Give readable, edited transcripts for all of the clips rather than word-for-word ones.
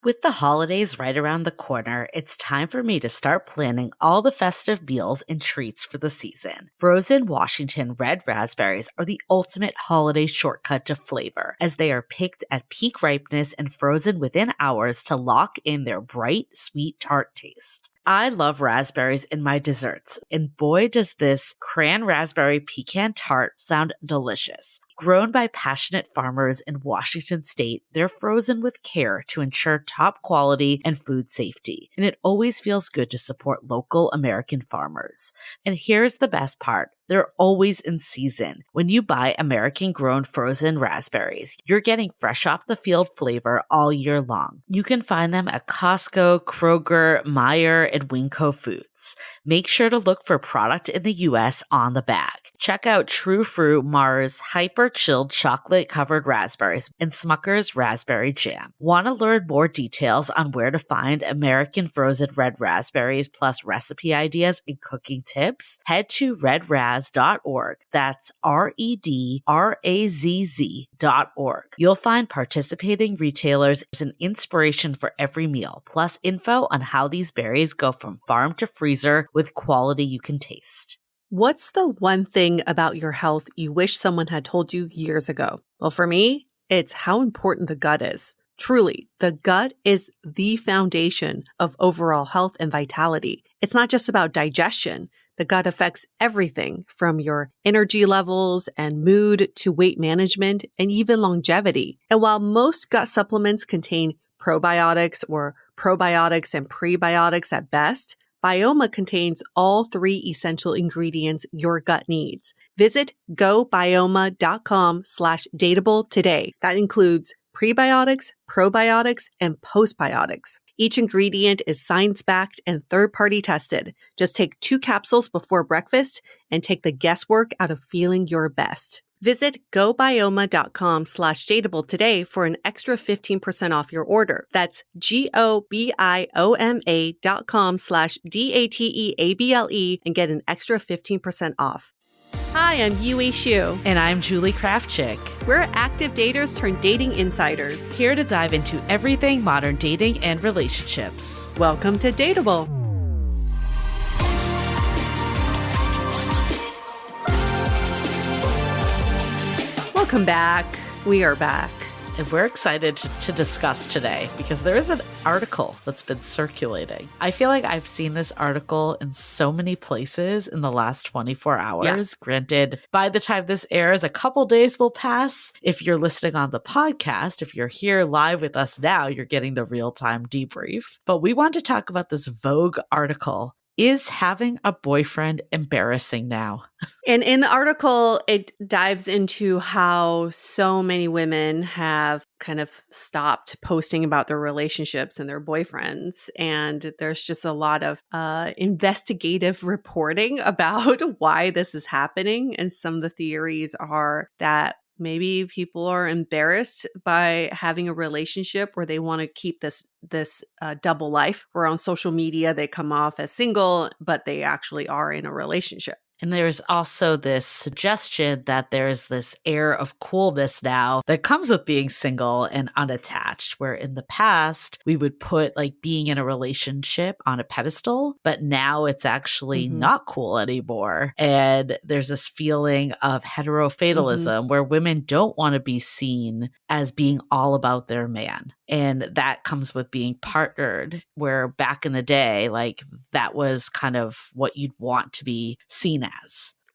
With the holidays right around the corner, it's time for me to start planning all the festive meals and treats for the season. Frozen Washington red raspberries are the ultimate holiday shortcut to flavor, as they are picked at peak ripeness and frozen within hours to lock in their bright, sweet, tart taste. I love raspberries in my desserts, and boy, does this cran raspberry pecan tart sound delicious. Grown by passionate farmers in Washington state, they're frozen with care to ensure top quality and food safety, and it always feels good to support local American farmers. And here's the best part. They're always in season. When you buy American-grown frozen raspberries, you're getting fresh off the field flavor all year long. You can find them at Costco, Kroger, Meijer, and Winco Foods. Make sure to look for product in the U.S. on the bag. Check out True Fruit Mars Hyper Chilled Chocolate Covered Raspberries and Smucker's Raspberry Jam. Want to learn more details on where to find American frozen red raspberries plus recipe ideas and cooking tips? Head to redraz.org. That's redrazz.org. You'll find participating retailers as an inspiration for every meal, plus info on how these berries go from farm to freezer with quality you can taste. What's the one thing about your health you wish someone had told you years ago? Well, for me, it's how important the gut is. Truly, the gut is the foundation of overall health and vitality. It's not just about digestion. The gut affects everything from your energy levels and mood to weight management and even longevity. And while most gut supplements contain probiotics or probiotics and prebiotics at best, Bioma contains all three essential ingredients your gut needs. Visit gobioma.com/dateable today. That includes prebiotics, probiotics, and postbiotics. Each ingredient is science-backed and third-party tested. Just take 2 capsules before breakfast and take the guesswork out of feeling your best. Visit gobioma.com/dateable today for an extra 15% off your order. That's gobioma.com/dateable and get an extra 15% off. Hi, I'm Yue Xu. And I'm Julie Krafchick. We're active daters turned dating insiders. Here to dive into everything modern dating and relationships. Welcome to Dateable. Welcome back. We are back. And we're excited to discuss today because there is an article that's been circulating. I feel like I've seen this article in so many places in the last 24 hours. Yeah. Granted, by the time this airs, a couple days will pass. If you're listening on the podcast, if you're here live with us now, you're getting the real-time debrief. But we want to talk about this Vogue article. Is having a boyfriend embarrassing now? And in the article, it dives into how so many women have kind of stopped posting about their relationships and their boyfriends. And there's just a lot of investigative reporting about why this is happening. And some of the theories are that maybe people are embarrassed by having a relationship where they want to keep this double life, where on social media they come off as single, but they actually are in a relationship. And there's also this suggestion that there's this air of coolness now that comes with being single and unattached, where in the past we would put like being in a relationship on a pedestal, but now it's actually not cool anymore. And there's this feeling of heterofatalism where women don't want to be seen as being all about their man. And that comes with being partnered, where back in the day, like that was kind of what you'd want to be seen as.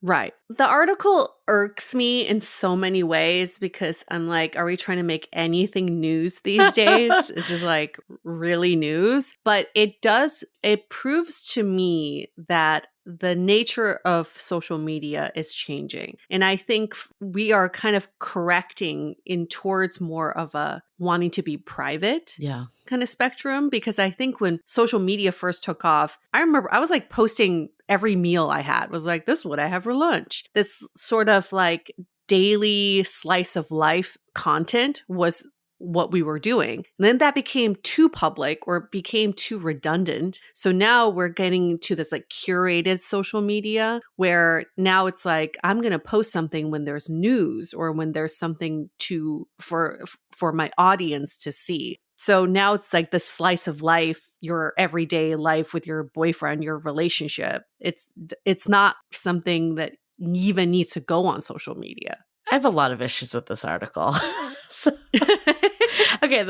Right. The article irks me in so many ways because I'm like, are we trying to make anything news these days? Is this like really news? But it proves to me that the nature of social media is changing. And I think we are kind of correcting in towards more of a wanting to be private kind of spectrum. Because I think when social media first took off, I remember I was like posting every meal I had was like, this is what I have for lunch. This sort of like daily slice of life content was what we were doing. And then that became too public or became too redundant. So now we're getting to this like curated social media where now it's like, I'm going to post something when there's news or when there's something for my audience to see. So now it's like the slice of life, your everyday life with your boyfriend, your relationship. It's not something that even needs to go on social media. I have a lot of issues with this article. So, okay,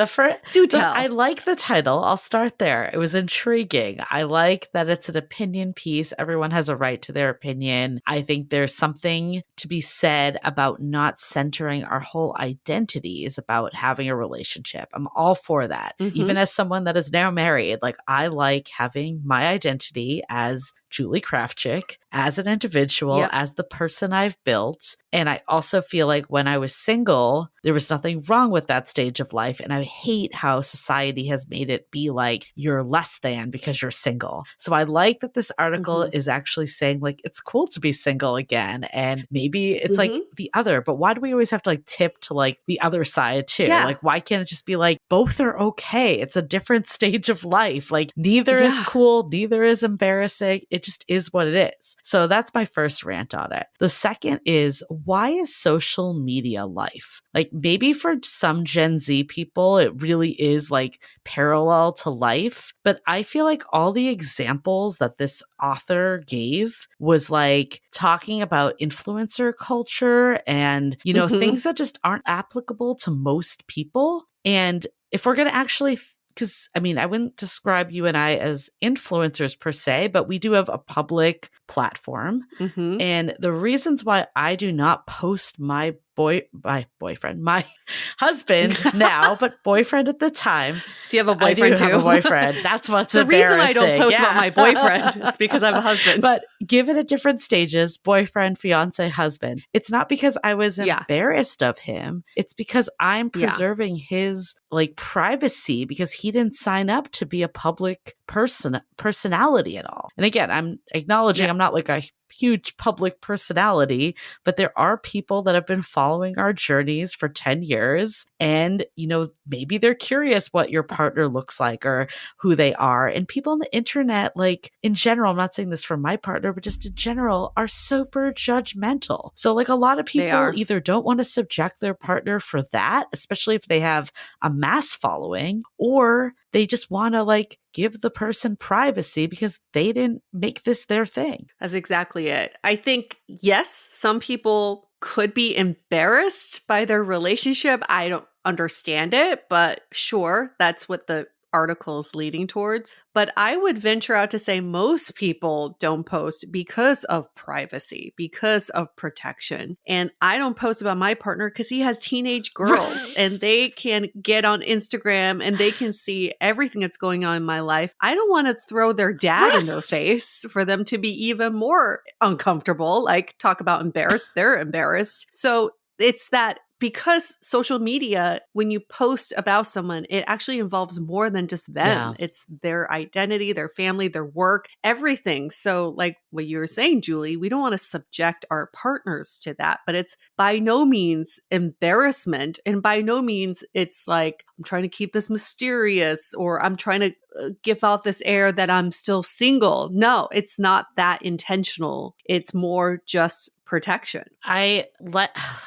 Do tell. I like the title. I'll start there. It was intriguing. I like that it's an opinion piece. Everyone has a right to their opinion. I think there's something to be said about not centering our whole identities about having a relationship. I'm all for that. Even as someone that is now married, like I like having my identity as Julie Krafchick, as an individual, as the person I've built. And I also feel like when I was single, there was nothing wrong with that stage of life. And I hate how society has made it be like you're less than because you're single. So I like that this article is actually saying like it's cool to be single again. And maybe it's like the other, but why do we always have to like tip to like the other side too? Yeah. Like, why can't it just be like both are okay? It's a different stage of life. Like neither is cool, neither is embarrassing. It just is what it is. So that's my first rant on it. The second is, why is social media life? Like maybe for some Gen Z people, it really is like parallel to life. But I feel like all the examples that this author gave was like talking about influencer culture and, you know, things that just aren't applicable to most people. And if we're going to actually because I mean, I wouldn't describe you and I as influencers per se, but we do have a public platform. And the reasons why I do not post my boyfriend, my husband now, but boyfriend at the time. Do you have a boyfriend too? I have a boyfriend. That's what's the embarrassing. reason I don't post about my boyfriend is because I have a husband. But given at different stages, boyfriend, fiance, husband, it's not because I was embarrassed of him. It's because I'm preserving his like privacy because he didn't sign up to be a public personality at all. And again, I'm acknowledging I'm not like a huge public personality, but there are people that have been following our journeys for 10 years. And, you know, maybe they're curious what your partner looks like or who they are. And people on the internet, like in general, I'm not saying this for my partner, but just in general, are super judgmental. So like a lot of people either don't want to subject their partner for that, especially if they have a mass following, or they just want to like give the person privacy because they didn't make this their thing. That's exactly it. I think, yes, some people could be embarrassed by their relationship. I don't understand it, but sure, that's what the article is leading towards. But I would venture out to say most people don't post because of privacy, because of protection. And I don't post about my partner because he has teenage girls and they can get on Instagram and they can see everything that's going on in my life. I don't want to throw their dad in their face for them to be even more uncomfortable. Like talk about embarrassed, they're embarrassed. So it's that because social media, when you post about someone, it actually involves more than just them. Yeah. It's their identity, their family, their work, everything. So like what you were saying, Julie, we don't want to subject our partners to that, but it's by no means embarrassment. And by no means it's like, I'm trying to keep this mysterious or I'm trying to give off this air that I'm still single. No, it's not that intentional. It's more just protection. I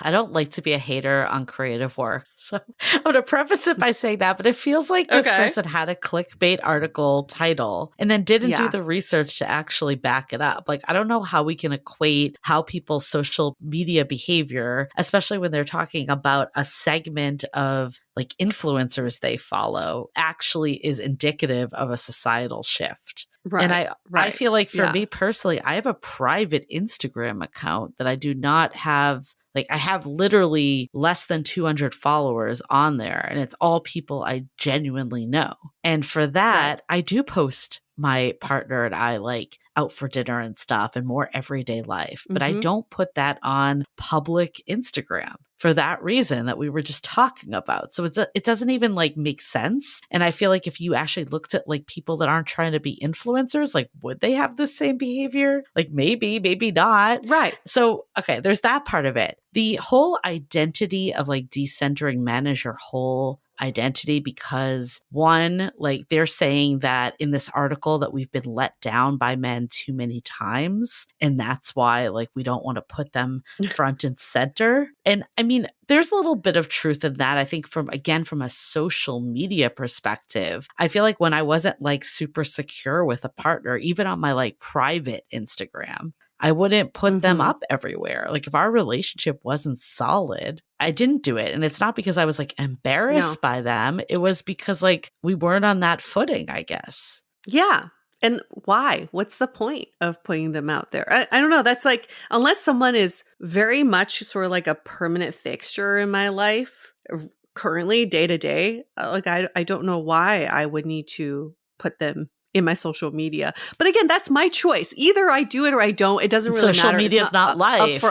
don't like to be a hater on creative work. So I'm going to preface it by saying that, but it feels like this person had a clickbait article title and then didn't do the research to actually back it up. Like, I don't know how we can equate how people's social media behavior, especially when they're talking about a segment of like influencers they follow, actually is indicative of a societal shift. Right, and I feel like for me personally, I have a private Instagram account that I do not have. Like I have literally less than 200 followers on there and it's all people I genuinely know. And for that, I do post my partner and I like out for dinner and stuff and more everyday life. But I don't put that on public Instagram for that reason that we were just talking about. So it doesn't even like make sense. And I feel like if you actually looked at like people that aren't trying to be influencers, like would they have the same behavior? Like maybe not. Right. So, there's that part of it. The whole identity of like decentering men as your whole identity because one, like they're saying that in this article that we've been let down by men too many times. And that's why like we don't want to put them front and center. And I mean, there's a little bit of truth in that. I think from a social media perspective, I feel like when I wasn't like super secure with a partner, even on my like private Instagram, I wouldn't put them up everywhere. Like if our relationship wasn't solid, I didn't do it. And it's not because I was like embarrassed by them. It was because like we weren't on that footing, I guess. Yeah. And why? What's the point of putting them out there? I don't know. That's like, unless someone is very much sort of like a permanent fixture in my life, currently day to day, like I don't know why I would need to put them in my social media. But again, that's my choice. Either I do it or I don't. It doesn't really matter. Social media is not life.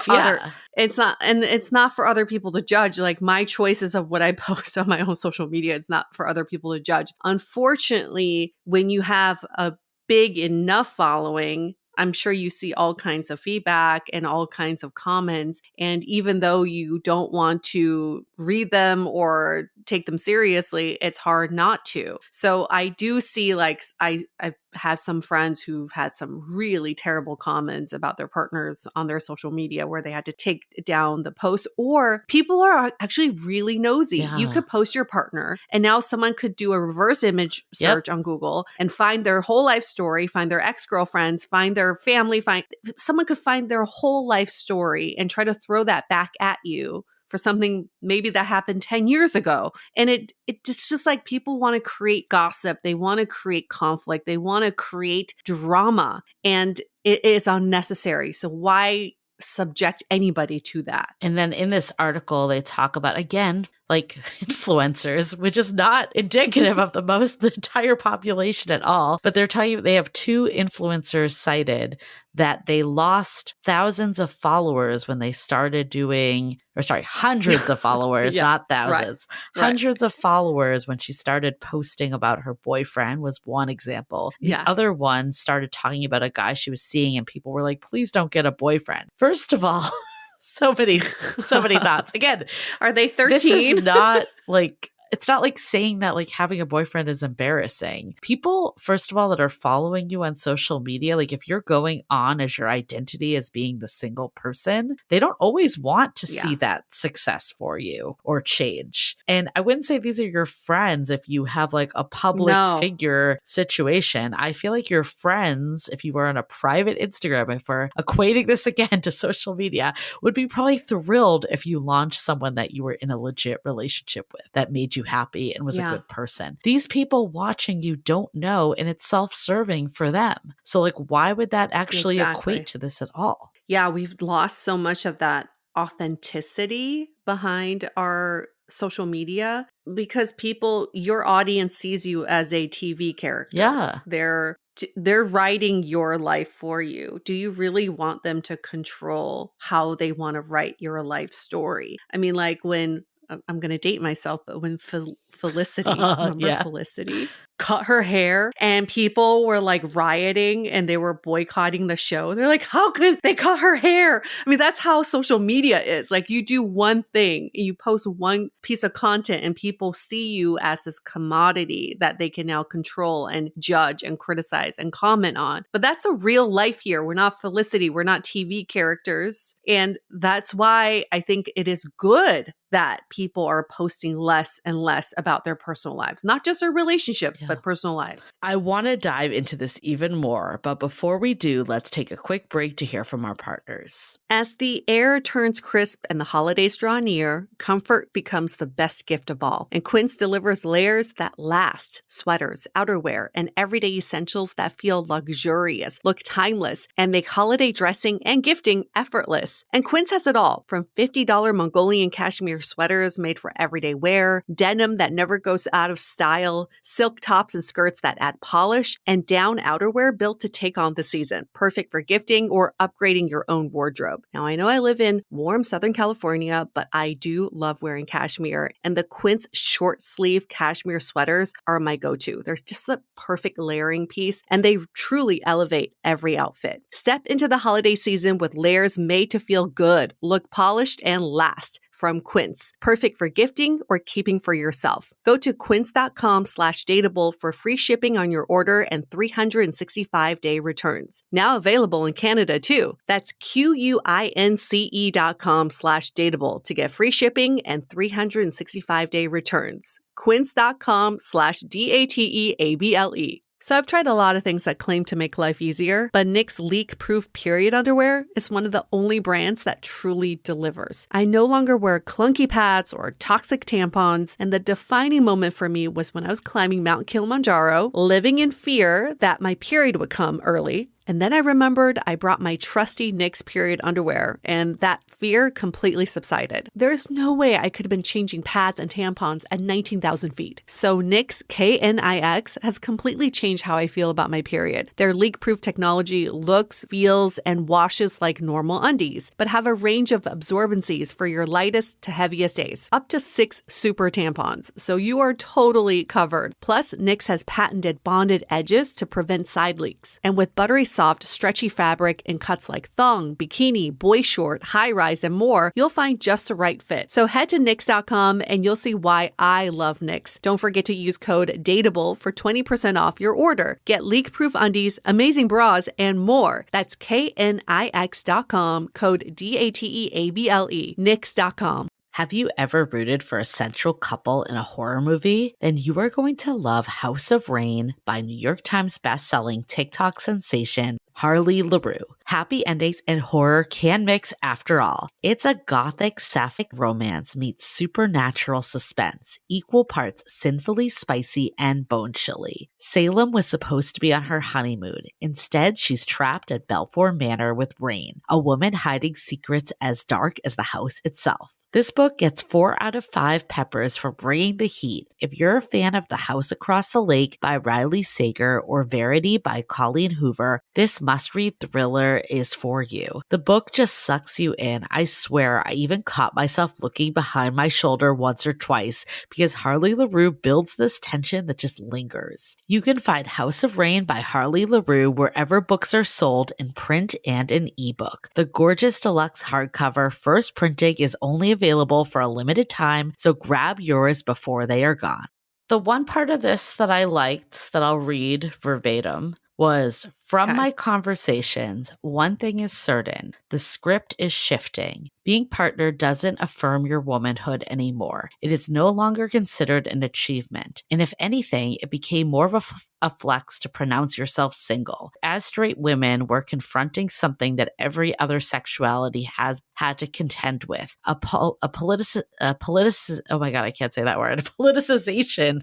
It's not, and it's not for other people to judge. Like my choices of what I post on my own social media, it's not for other people to judge. Unfortunately, when you have a big enough following, I'm sure you see all kinds of feedback and all kinds of comments. And even though you don't want to read them or take them seriously, it's hard not to. So I do see like I've had some friends who've had some really terrible comments about their partners on their social media where they had to take down the post, or people are actually really nosy. Yeah. You could post your partner and now someone could do a reverse image search on Google and find their whole life story, find their ex-girlfriends, find their family, someone could find their whole life story and try to throw that back at you for something maybe that happened 10 years ago. And it's just like people want to create gossip. They want to create conflict. They want to create drama. And it is unnecessary. So why subject anybody to that? And then in this article, they talk about, again, like influencers, which is not indicative of the entire population at all. But they're telling you they have 2 influencers cited that they lost thousands of followers when they started hundreds of followers, not thousands. Right. Hundreds of followers when she started posting about her boyfriend was one example. The other one started talking about a guy she was seeing and people were like, please don't get a boyfriend. First of all, so many thoughts. Again, are they 13? This is not like, it's not like saying that like having a boyfriend is embarrassing. People, first of all, that are following you on social media, like if you're going on as your identity as being the single person, they don't always want to see that success for you or change. And I wouldn't say these are your friends if you have like a public figure situation. I feel like your friends, if you were on a private Instagram, if we're equating this again to social media, would be probably thrilled if you launched someone that you were in a legit relationship with that made you happy and was a good person. These people watching you don't know, and it's self-serving for them. So like, why would that actually equate to this at all? Yeah, we've lost so much of that authenticity behind our social media because your audience sees you as a TV character. Yeah. They're writing your life for you. Do you really want them to control how they want to write your life story? I mean, like when I'm going to date myself, but when Felicity, remember Felicity, cut her hair and people were like rioting and they were boycotting the show. They're like, how could they cut her hair? I mean, that's how social media is. Like you do one thing, you post one piece of content and people see you as this commodity that they can now control and judge and criticize and comment on. But that's a real life here. We're not Felicity. We're not TV characters. And that's why I think it is good that people are posting less and less about their personal lives, not just their relationships, but personal lives. I want to dive into this even more, but before we do, let's take a quick break to hear from our partners. As the air turns crisp and the holidays draw near, comfort becomes the best gift of all. And Quince delivers layers that last: sweaters, outerwear, and everyday essentials that feel luxurious, look timeless, and make holiday dressing and gifting effortless. And Quince has it all, from $50 Mongolian cashmere sweaters made for everyday wear, denim that never goes out of style, silk tops and skirts that add polish, and down outerwear built to take on the season, perfect for gifting or upgrading your own wardrobe. Now, I know I live in warm Southern California, but I do love wearing cashmere, and the Quince short sleeve cashmere sweaters are my go-to. They're just the perfect layering piece, and they truly elevate every outfit. Step into the holiday season with layers made to feel good, look polished, and last. from Quince. Perfect for gifting or keeping for yourself. Go to quince.com/dateable for free shipping on your order and 365-day returns. Now available in Canada too. That's QUINCE.com/dateable to get free shipping and 365-day returns. Quince.com/DATEABLE. So I've tried a lot of things that claim to make life easier, but Knix leak-proof period underwear is one of the only brands that truly delivers. I no longer wear clunky pads or toxic tampons, and the defining moment for me was when I was climbing Mount Kilimanjaro, living in fear that my period would come early. And then I remembered I brought my trusty Knix period underwear, and that fear completely subsided. There's no way I could have been changing pads and tampons at 19,000 feet. So Knix, KNIX, has completely changed how I feel about my period. Their leak-proof technology looks, feels, and washes like normal undies, but have a range of absorbencies for your lightest to heaviest days. Up to 6 super tampons, so you are totally covered. Plus, Knix has patented bonded edges to prevent side leaks. And with buttery soft, stretchy fabric in cuts like thong, bikini, boy short, high-rise, and more, you'll find just the right fit. So head to Knix.com and you'll see why I love Knix. Don't forget to use code DATEABLE for 20% off your order. Get leak-proof undies, amazing bras, and more. That's KNIX.com, code DATEABLE, Knix.com. Have you ever rooted for a central couple in a horror movie? Then you are going to love House of Rain by New York Times bestselling TikTok sensation Harley LaRue. Happy endings and horror can mix after all. It's a gothic sapphic romance meets supernatural suspense, equal parts sinfully spicy and bone chilly. Salem was supposed to be on her honeymoon. Instead, she's trapped at Belfour Manor with Rain, a woman hiding secrets as dark as the house itself. This book gets 4 out of 5 peppers for bringing the heat. If you're a fan of The House Across the Lake by Riley Sager or Verity by Colleen Hoover, this must-read thriller is for you. The book just sucks you in. I swear I even caught myself looking behind my shoulder once or twice because Harley LaRue builds this tension that just lingers. You can find House of Rain by Harley LaRue wherever books are sold in print and in ebook. The gorgeous deluxe hardcover first printing is only available for a limited time, so grab yours before they are gone. The one part of this that I liked that I'll read verbatim was, from my conversations, one thing is certain, the script is shifting. Being partnered doesn't affirm your womanhood anymore. It is no longer considered an achievement. And if anything, it became more of a flex to pronounce yourself single. As straight women, we're confronting something that every other sexuality has had to contend with. A politicization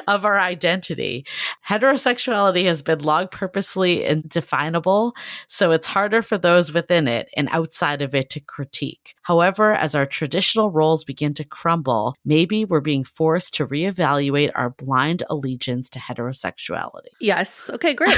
of our identity. Heterosexuality has been long purposely indefinable, so it's harder for those within it and outside of it to critique. However, as our traditional roles begin to crumble, maybe we're being forced to reevaluate our blind allegiance to heterosexuality. Yes. Okay, great.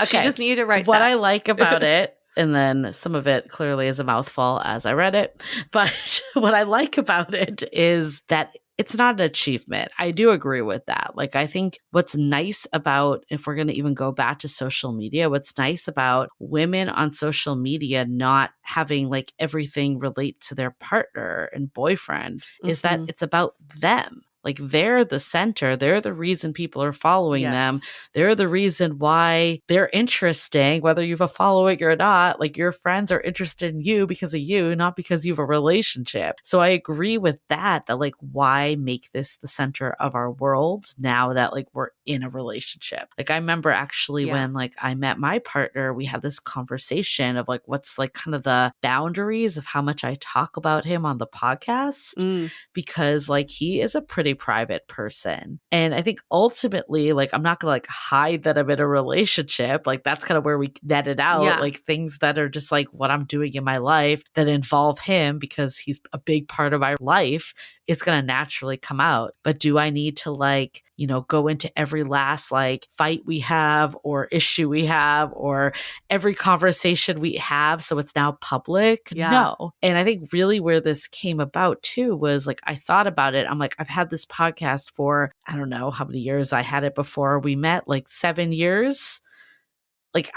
She just needed to write what that. I like about it, and then some of it clearly is a mouthful as I read it, but what I like about it is that it's not an achievement. I do agree with that. Like, I think what's nice about, if we're going to even go back to social media, what's nice about women on social media not having like everything relate to their partner and boyfriend is that it's about them. Like, they're the center. They're the reason people are following them. They're the reason why they're interesting, whether you have a following or not. Like, your friends are interested in you because of you, not because you have a relationship. So I agree with that like, why make this the center of our world now that like we're in a relationship? Like, I remember actually when like I met my partner, we had this conversation of like, what's like kind of the boundaries of how much I talk about him on the podcast, because like he is a pretty private person. And I think ultimately, like, I'm not gonna like hide that I'm in a relationship. Like, that's kind of where we netted out like things that are just like what I'm doing in my life that involve him because he's a big part of my life. It's going to naturally come out. But do I need to like, you know, go into every last like fight we have or issue we have or every conversation we have so it's now public? No. And I think really where this came about too was like, I thought about it. I'm like, I've had this podcast for, I don't know how many years I had it before we met, like 7 years. Like,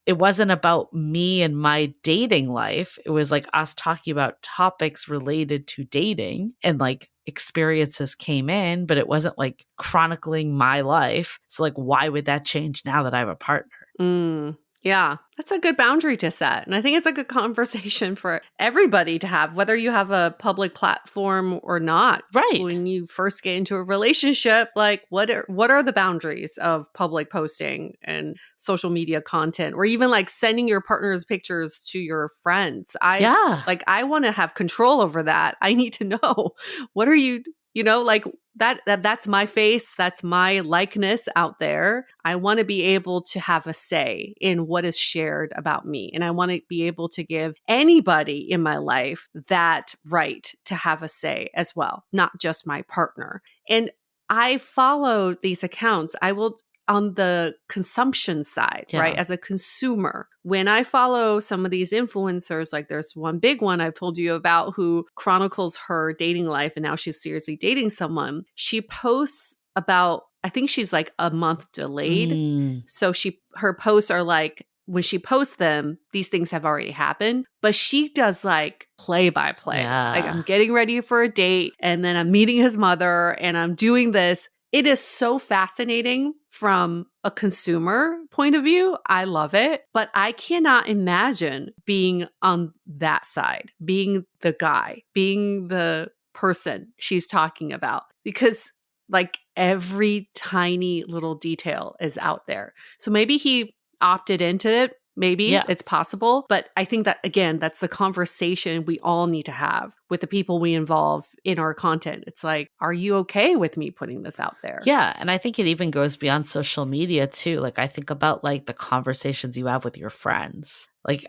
it wasn't about me and my dating life. It was like us talking about topics related to dating, and like experiences came in, but it wasn't like chronicling my life. So like, why would that change now that I have a partner? Yeah, that's a good boundary to set. And I think it's a good conversation for everybody to have, whether you have a public platform or not. Right. When you first get into a relationship, like what are the boundaries of public posting and social media content, or even like sending your partner's pictures to your friends? I want to have control over that. I need to know, what are you, like that's my face, that's my likeness out there. I want to be able to have a say in what is shared about me. And I want to be able to give anybody in my life that right to have a say as well, not just my partner. And I follow these accounts. I will, on the consumption side, right? As a consumer, when I follow some of these influencers, like there's one big one I've told you about who chronicles her dating life, and now she's seriously dating someone. She posts about, I think she's like a month delayed. So her posts are like, when she posts them, these things have already happened, but she does like play by play. Like, I'm getting ready for a date, and then I'm meeting his mother, and I'm doing this. It is so fascinating from a consumer point of view. I love it, but I cannot imagine being on that side, being the guy, being the person she's talking about, because like every tiny little detail is out there. So maybe he opted into it. Maybe it's possible. But I think that, again, that's the conversation we all need to have with the people we involve in our content. It's like, are you okay with me putting this out there? Yeah. And I think it even goes beyond social media too. Like, I think about like the conversations you have with your friends. Like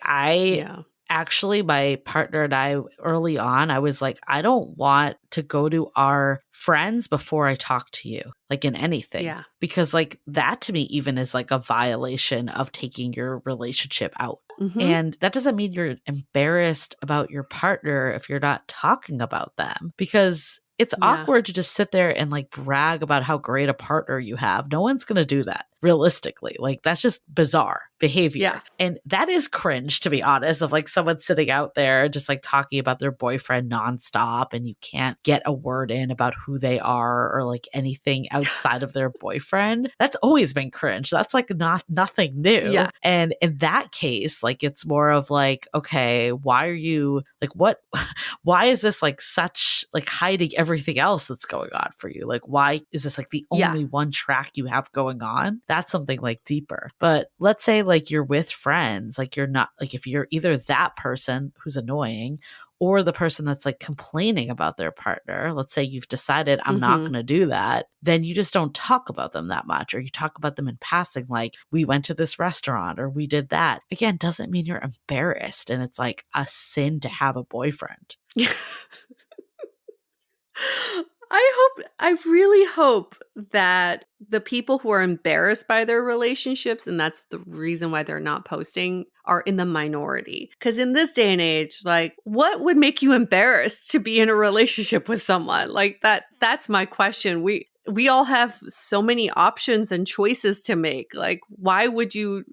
actually, my partner and I, early on, I was like, I don't want to go to our friends before I talk to you, like in anything. Yeah. Because like that to me even is like a violation of taking your relationship out. Mm-hmm. And that doesn't mean you're embarrassed about your partner if you're not talking about them, because it's awkward to just sit there and like brag about how great a partner you have. No one's going to do that realistically. Like, that's just bizarre behavior. Yeah. And that is cringe, to be honest, of like someone sitting out there just like talking about their boyfriend nonstop, and you can't get a word in about who they are or like anything outside of their boyfriend. That's always been cringe. That's like nothing new. Yeah. And in that case, like, it's more of like, okay, why are you like, why is this like such like hiding everything else that's going on for you? Like, why is this like the only one track you have going on? That's something like deeper. But let's say like you're with friends, like you're not, like if you're either that person who's annoying or the person that's like complaining about their partner, let's say you've decided I'm not going to do that, then you just don't talk about them that much, or you talk about them in passing, like we went to this restaurant or we did that. Again, doesn't mean you're embarrassed and it's like a sin to have a boyfriend. I really hope that the people who are embarrassed by their relationships, and that's the reason why they're not posting, are in the minority. Because in this day and age, like, what would make you embarrassed to be in a relationship with someone? Like, that's my question. We all have so many options and choices to make. Like, why would you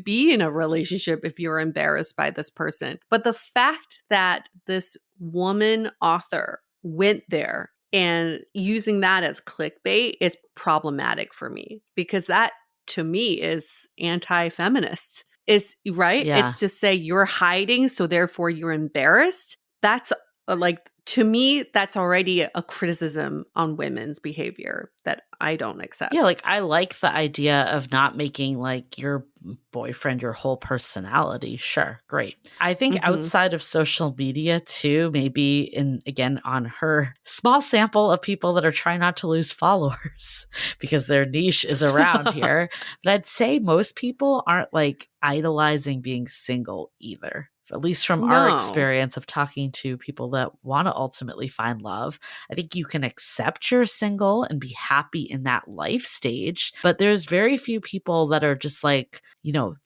be in a relationship if you're embarrassed by this person? But the fact that this woman author went there and using that as clickbait is problematic for me, because that to me is anti-feminist. Is right? Yeah. It's just say you're hiding, so therefore you're embarrassed. That's like, to me, that's already a criticism on women's behavior that I don't accept. Yeah, like I like the idea of not making like your boyfriend your whole personality. Sure, great. I think outside of social media too, maybe again on her small sample of people that are trying not to lose followers because their niche is around here. But I'd say most people aren't like idolizing being single either. at least from our No. experience of talking to people that want to ultimately find love. I think you can accept you're single and be happy in that life stage, but there's very few people that are just like,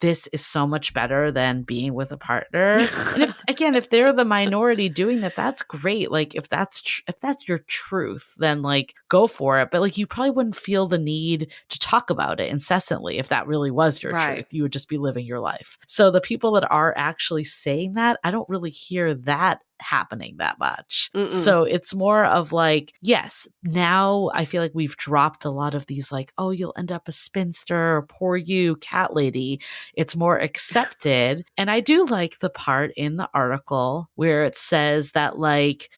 this is so much better than being with a partner. And if they're the minority doing that, that's great. Like if that's your truth, then like go for it. But like you probably wouldn't feel the need to talk about it incessantly if that really was your Right. truth. You would just be living your life. So the people that are actually saying that, I don't really hear that happening that much. So it's more of like, yes, now I feel like we've dropped a lot of these like, oh, you'll end up a spinster, or poor you, cat lady. It's more accepted. And I do like the part in the article where it says that like,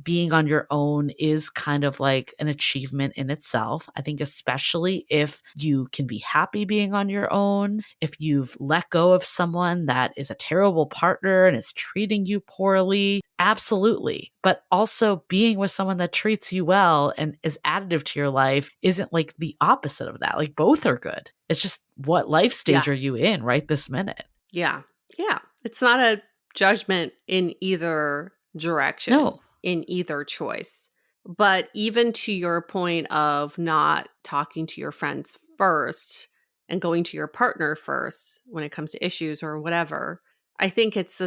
being on your own is kind of like an achievement in itself. I think especially if you can be happy being on your own, if you've let go of someone that is a terrible partner and is treating you poorly, absolutely. But also being with someone that treats you well and is additive to your life isn't like the opposite of that. Like both are good. It's just what life stage are you in right this minute? Yeah. Yeah. It's not a judgment in either direction, No. in either choice. But even to your point of not talking to your friends first and going to your partner first when it comes to issues or whatever, I think it's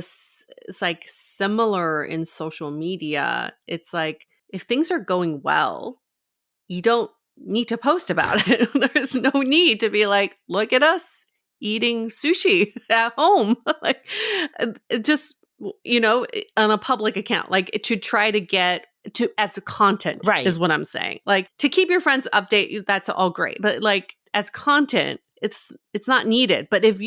like similar in social media. It's like if things are going well, you don't need to post about it. There's no need to be like, look at us eating sushi at home. Like just on a public account, like it should try to get to as a content, right, is what I'm saying. Like to keep your friends updated, that's all great. But like as content, it's not needed. But if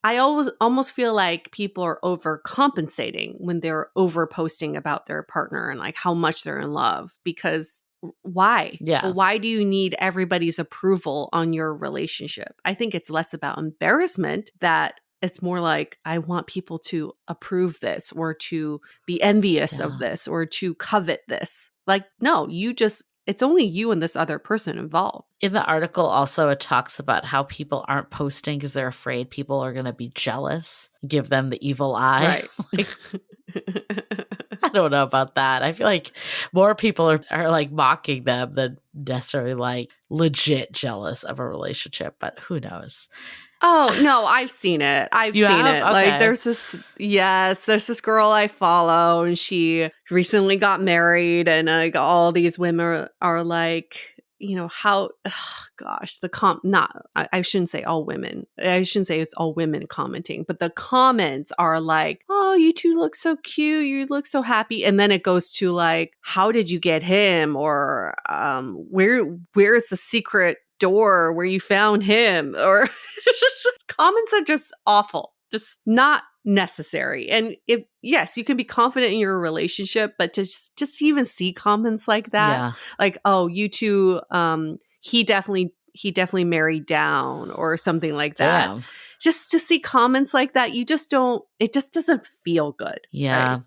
I almost feel like people are overcompensating when they're over posting about their partner and like how much they're in love, because why? Yeah. Why do you need everybody's approval on your relationship? I think it's less about embarrassment, that it's more like, I want people to approve this or to be envious of this or to covet this. Like, no, it's only you and this other person involved. In the article also, it talks about how people aren't posting because they're afraid people are going to be jealous, give them the evil eye. Right. I don't know about that. I feel like more people are like mocking them than necessarily like legit jealous of a relationship, but who knows? Oh, no, I've seen it. I've seen it. Okay. Like there's this girl I follow and she recently got married, and like all these women are like, how, gosh, I shouldn't say all women. I shouldn't say it's all women commenting, but the comments are like, oh, you two look so cute. You look so happy. And then it goes to like, how did you get him? Or where's the secret door where you found him? Or comments are just awful, just not necessary. And yes, you can be confident in your relationship, but to just even see comments like that, like, oh, you two, he definitely married down or something like that. Damn. Just to see comments like that, it just doesn't feel good. Yeah. Right?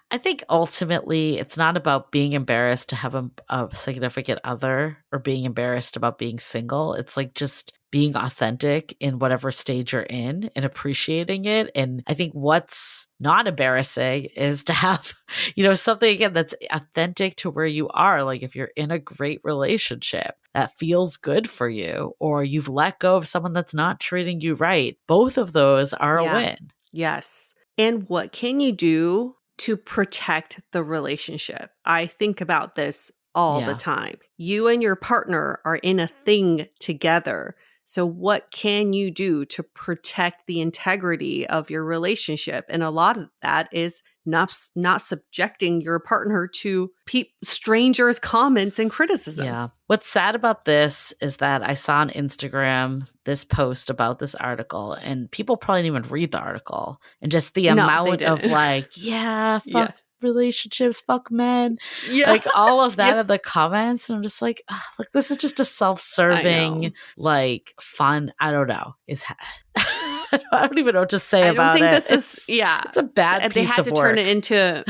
I think ultimately it's not about being embarrassed to have a significant other or being embarrassed about being single. It's like just being authentic in whatever stage you're in and appreciating it. And I think what's not embarrassing is to have, something again that's authentic to where you are. Like if you're in a great relationship that feels good for you, or you've let go of someone that's not treating you right, both of those are a win. Yes. And what can you do to protect the relationship? I think about this all the time. You and your partner are in a thing together. So what can you do to protect the integrity of your relationship? And a lot of that is not subjecting your partner to strangers' comments and criticism. Yeah. What's sad about this is that I saw on Instagram this post about this article, and people probably didn't even read the article, and just the amount of like, fuck relationships, fuck men, like all of that in the comments. And I'm just like, look, this is just a self-serving, like fun. I don't know. I don't even know what to say about it. I don't think this it's a bad piece of work. Turn it into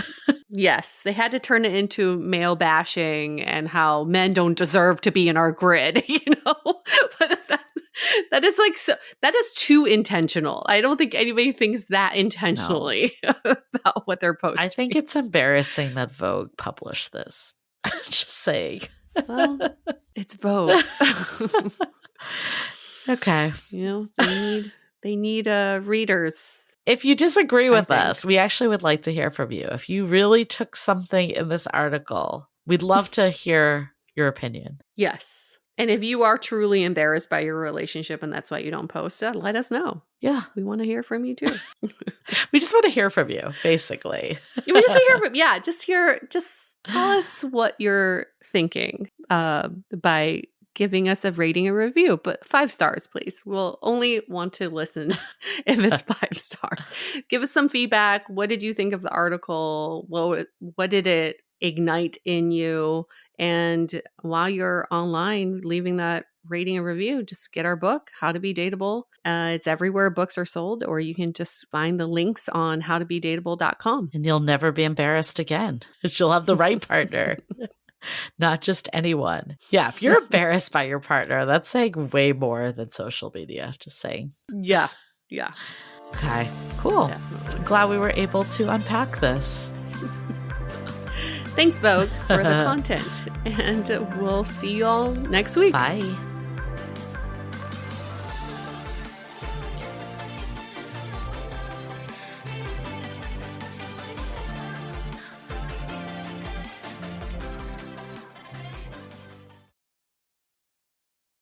yes, they had to turn it into male bashing and how men don't deserve to be in our grid, but That is like that is too intentional. I don't think anybody thinks that intentionally about what they're posting. I think it's embarrassing that Vogue published this. Just saying. Well, it's Vogue. Okay. They need readers. If you disagree with us, we actually would like to hear from you. If you really took something in this article, we'd love to hear your opinion. Yes. And if you are truly embarrassed by your relationship and that's why you don't post it, let us know. Yeah. We want to hear from you too. We just want to hear from you, basically. We just want to hear from just tell us what you're thinking by giving us a rating and review, but 5 stars, please. We'll only want to listen if it's 5 stars. Give us some feedback. What did you think of the article? What did it ignite in you? And while you're online leaving that rating and review, just get our book, How to Be Dateable. It's everywhere books are sold, or you can just find the links on howtobedateable.com. And you'll never be embarrassed again. You'll have the right partner. Not just anyone. Yeah, if you're embarrassed by your partner, that's saying way more than social media. Just saying. Yeah. Okay, cool. Definitely. Glad we were able to unpack this. Thanks, Vogue, for the content. And we'll see you all next week. Bye.